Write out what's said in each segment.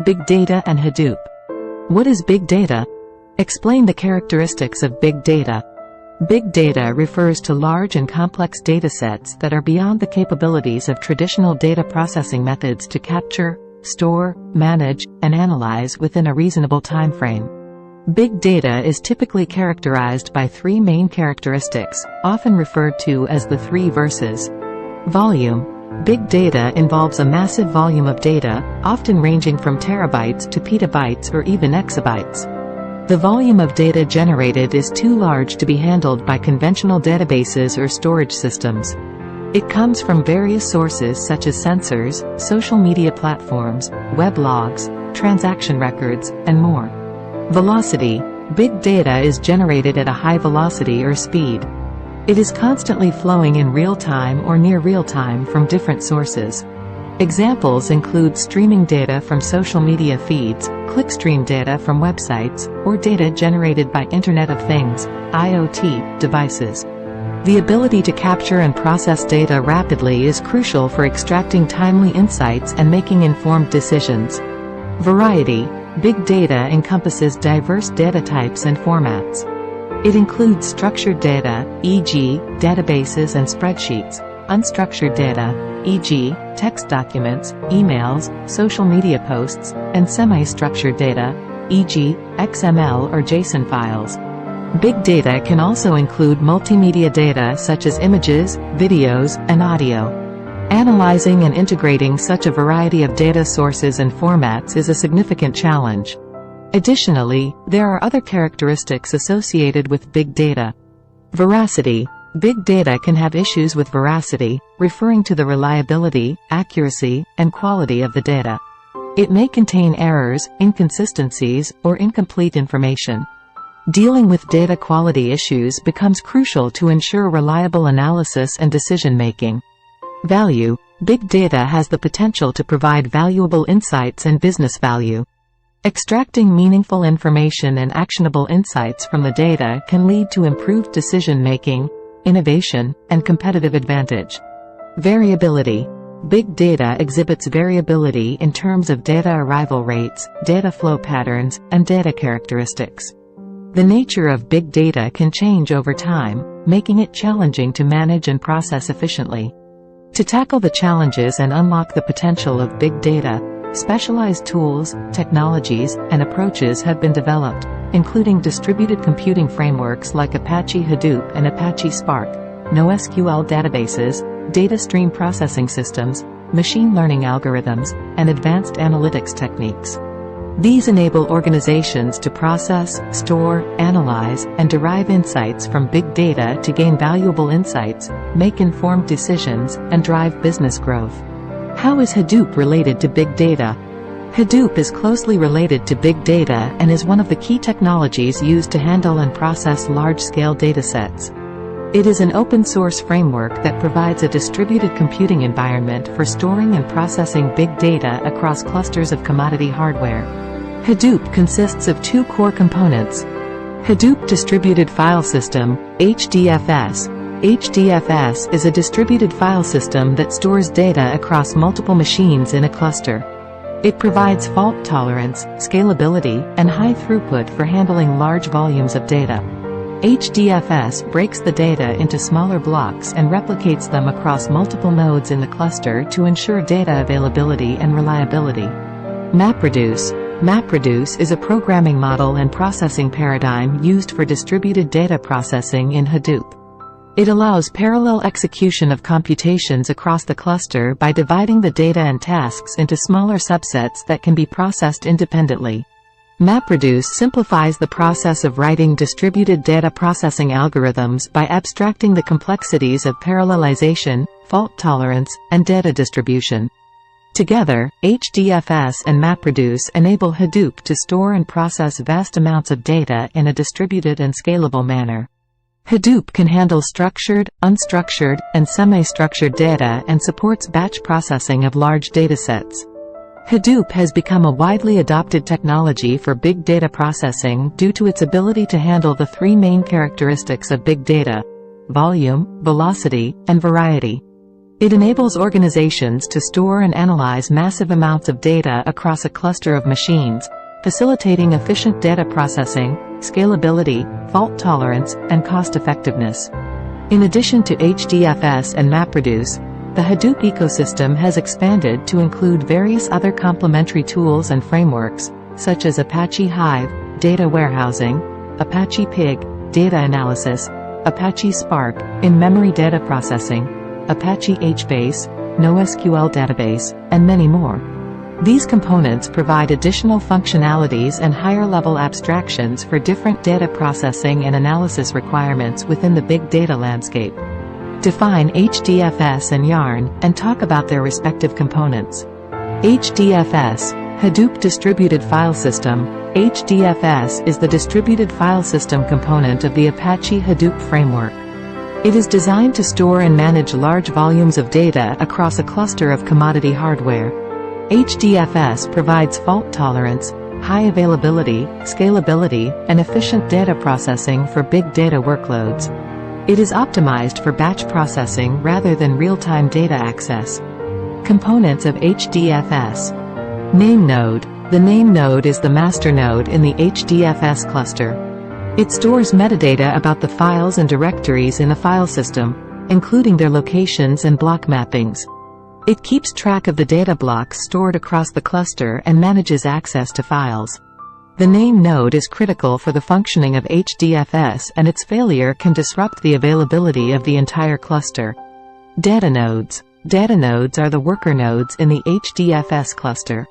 Big data and Hadoop. What is big data? Explain the characteristics of big data. Big data refers to large and complex datasets that are beyond the capabilities of traditional data processing methods to capture, store, manage, and analyze within a reasonable time frame. Big data is typically characterized by three main characteristics, often referred to as the three verses. Volume. Big data involves a massive volume of data, often ranging from terabytes to petabytes or even exabytes. The volume of data generated is too large to be handled by conventional databases or storage systems. It comes from various sources such as sensors, social media platforms, web logs, transaction records, and more. Velocity. Big data is generated at a high velocity or speed. It is constantly flowing in real time or near real time from different sources. Examples include streaming data from social media feeds, clickstream data from websites, or data generated by Internet of Things (IoT) devices. The ability to capture and process data rapidly is crucial for extracting timely insights and making informed decisions. Variety. Big data encompasses diverse data types and formats. It includes structured data, e.g., databases and spreadsheets, unstructured data, e.g., text documents, emails, social media posts, and semi-structured data, e.g., XML or JSON files. Big data can also include multimedia data such as images, videos, and audio. Analyzing and integrating such a variety of data sources and formats is a significant challenge. Additionally, there are other characteristics associated with big data. Veracity. Big data can have issues with veracity, referring to the reliability, accuracy, and quality of the data. It may contain errors, inconsistencies, or incomplete information. Dealing with data quality issues becomes crucial to ensure reliable analysis and decision-making. Value. Big data has the potential to provide valuable insights and business value. Extracting meaningful information and actionable insights from the data can lead to improved decision-making, innovation, and competitive advantage. Variability. Big data exhibits variability in terms of data arrival rates, data flow patterns, and data characteristics. The nature of big data can change over time, making it challenging to manage and process efficiently. To tackle the challenges and unlock the potential of big data, specialized tools, technologies, and approaches have been developed, including distributed computing frameworks like Apache Hadoop and Apache Spark, NoSQL databases, data stream processing systems, machine learning algorithms, and advanced analytics techniques. These enable organizations to process, store, analyze, and derive insights from big data to gain valuable insights, make informed decisions, and drive business growth. How is Hadoop related to big data? Hadoop is closely related to big data and is one of the key technologies used to handle and process large-scale datasets. It is an open-source framework that provides a distributed computing environment for storing and processing big data across clusters of commodity hardware. Hadoop consists of two core components. Hadoop Distributed File System, HDFS. HDFS is a distributed file system that stores data across multiple machines in a cluster. It provides fault tolerance, scalability, and high throughput for handling large volumes of data. HDFS breaks the data into smaller blocks and replicates them across multiple nodes in the cluster to ensure data availability and reliability. MapReduce. MapReduce is a programming model and processing paradigm used for distributed data processing in Hadoop. It allows parallel execution of computations across the cluster by dividing the data and tasks into smaller subsets that can be processed independently. MapReduce simplifies the process of writing distributed data processing algorithms by abstracting the complexities of parallelization, fault tolerance, and data distribution. Together, HDFS and MapReduce enable Hadoop to store and process vast amounts of data in a distributed and scalable manner. Hadoop can handle structured, unstructured, and semi-structured data and supports batch processing of large datasets. Hadoop has become a widely adopted technology for big data processing due to its ability to handle the three main characteristics of big data: volume, velocity, and variety. It enables organizations to store and analyze massive amounts of data across a cluster of machines, facilitating efficient data processing, scalability, fault tolerance, and cost-effectiveness. In addition to HDFS and MapReduce, the Hadoop ecosystem has expanded to include various other complementary tools and frameworks, such as Apache Hive, data warehousing, Apache Pig, data analysis, Apache Spark, in-memory data processing, Apache HBase, NoSQL database, and many more. These components provide additional functionalities and higher-level abstractions for different data processing and analysis requirements within the big data landscape. Define HDFS and Yarn, and talk about their respective components. HDFS, Hadoop Distributed File System. HDFS is the distributed file system component of the Apache Hadoop framework. It is designed to store and manage large volumes of data across a cluster of commodity hardware. HDFS provides fault tolerance, high availability, scalability, and efficient data processing for big data workloads. It is optimized for batch processing rather than real-time data access. Components of HDFS. Name node. The name node is the master node in the HDFS cluster. It stores metadata about the files and directories in the file system, including their locations and block mappings. It keeps track of the data blocks stored across the cluster and manages access to files. The name node is critical for the functioning of HDFS, and its failure can disrupt the availability of the entire cluster. Data nodes. Data nodes are the worker nodes in the HDFS cluster.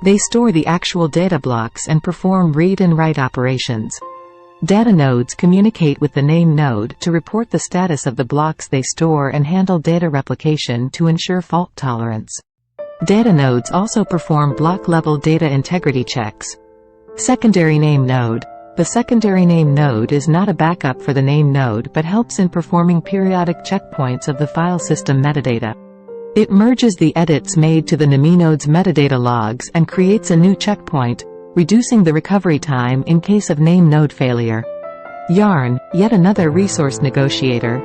They store the actual data blocks and perform read and write operations. Data nodes communicate with the name node to report the status of the blocks they store and handle data replication to ensure fault tolerance. Data nodes also perform block-level data integrity checks. Secondary name node. The secondary name node is not a backup for the name node but helps in performing periodic checkpoints of the file system metadata. It merges the edits made to the neminode's metadata logs and creates a new checkpoint, reducing the recovery time in case of name node failure. Yarn, yet another resource negotiator.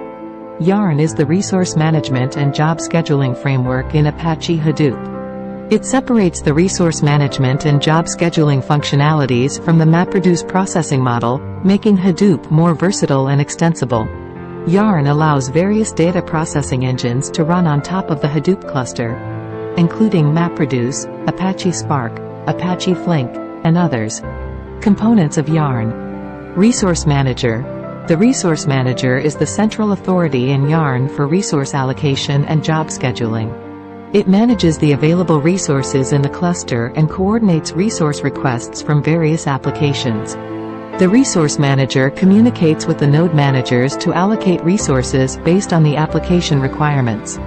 Yarn is the resource management and job scheduling framework in Apache Hadoop. It separates the resource management and job scheduling functionalities from the MapReduce processing model, making Hadoop more versatile and extensible. Yarn allows various data processing engines to run on top of the Hadoop cluster, including MapReduce, Apache Spark, Apache Flink, and others. Components of Yarn. Resource Manager. The Resource Manager is the central authority in Yarn for resource allocation and job scheduling. It manages the available resources in the cluster and coordinates resource requests from various applications. The Resource Manager communicates with the node managers to allocate resources based on the application requirements.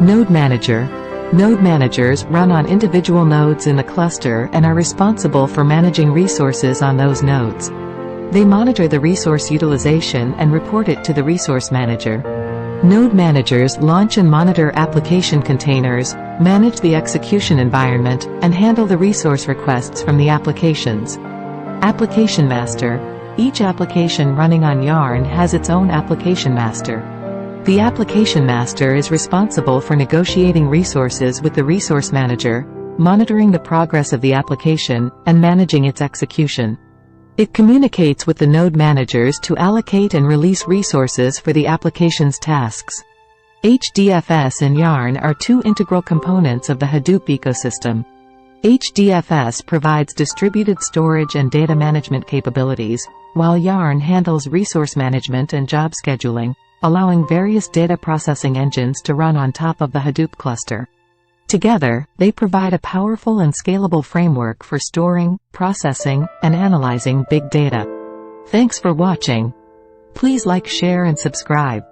Node Manager. Node managers run on individual nodes in the cluster and are responsible for managing resources on those nodes. They monitor the resource utilization and report it to the Resource Manager. Node managers launch and monitor application containers, manage the execution environment, and handle the resource requests from the applications. Application Master. Each application running on Yarn has its own application master. The application master is responsible for negotiating resources with the resource manager, monitoring the progress of the application, and managing its execution. It communicates with the node managers to allocate and release resources for the application's tasks. HDFS and Yarn are two integral components of the Hadoop ecosystem. HDFS provides distributed storage and data management capabilities, while Yarn handles resource management and job scheduling, allowing various data processing engines to run on top of the Hadoop cluster. Together, they provide a powerful and scalable framework for storing, processing, and analyzing big data. Thanks for watching. Please like, share, and subscribe.